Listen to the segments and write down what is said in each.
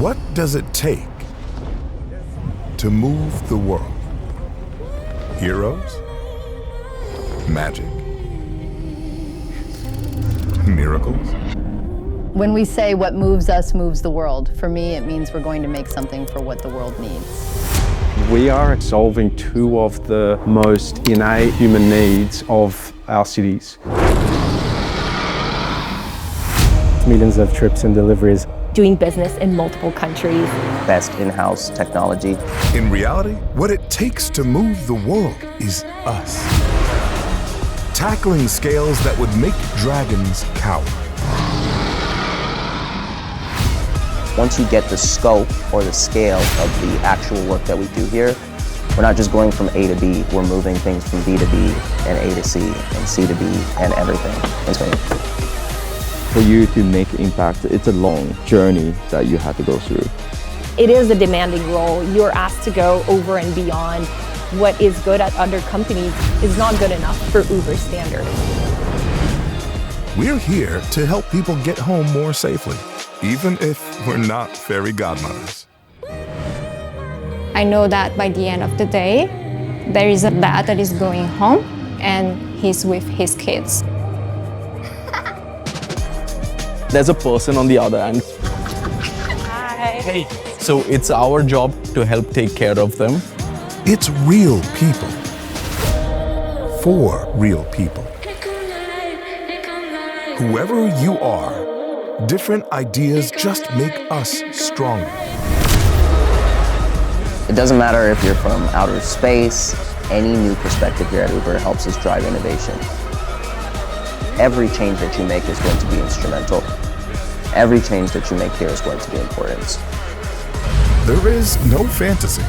What does it take to move the world? Heroes? Magic? Miracles? When we say what moves us moves the world, for me it means we're going to make something for what the world needs. We are solving two of the most innate human needs of our cities. Millions of trips and deliveries. Doing business in multiple countries. Best in-house technology. In reality, what it takes to move the world is us. Tackling scales that would make dragons cower. Once you get the scope or the scale of the actual work that we do here, we're not just going from A to B, we're moving things from B to B and A to C and C to B and everything in between. For you to make impact, it's a long journey that you have to go through. It is a demanding role. You're asked to go over and beyond. What is good at other companies is not good enough for Uber's standard. We're here to help people get home more safely, even if we're not fairy godmothers. I know that by the end of the day, there is a dad that is going home and he's with his kids. There's a person on the other end. Hi. Hey. So it's our job to help take care of them. It's real people for real people. Whoever you are, different ideas just make us stronger. It doesn't matter if you're from outer space, any new perspective here at Uber helps us drive innovation. Every change that you make is going to be instrumental. Every change that you make here is going to be important. There is no fantasy,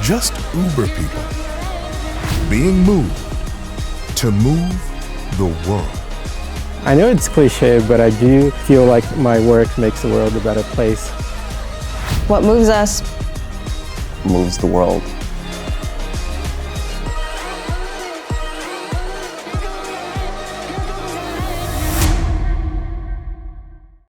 just Uber people being moved to move the world. I know it's cliche, but I do feel like my work makes the world a better place. What moves us Moves the world.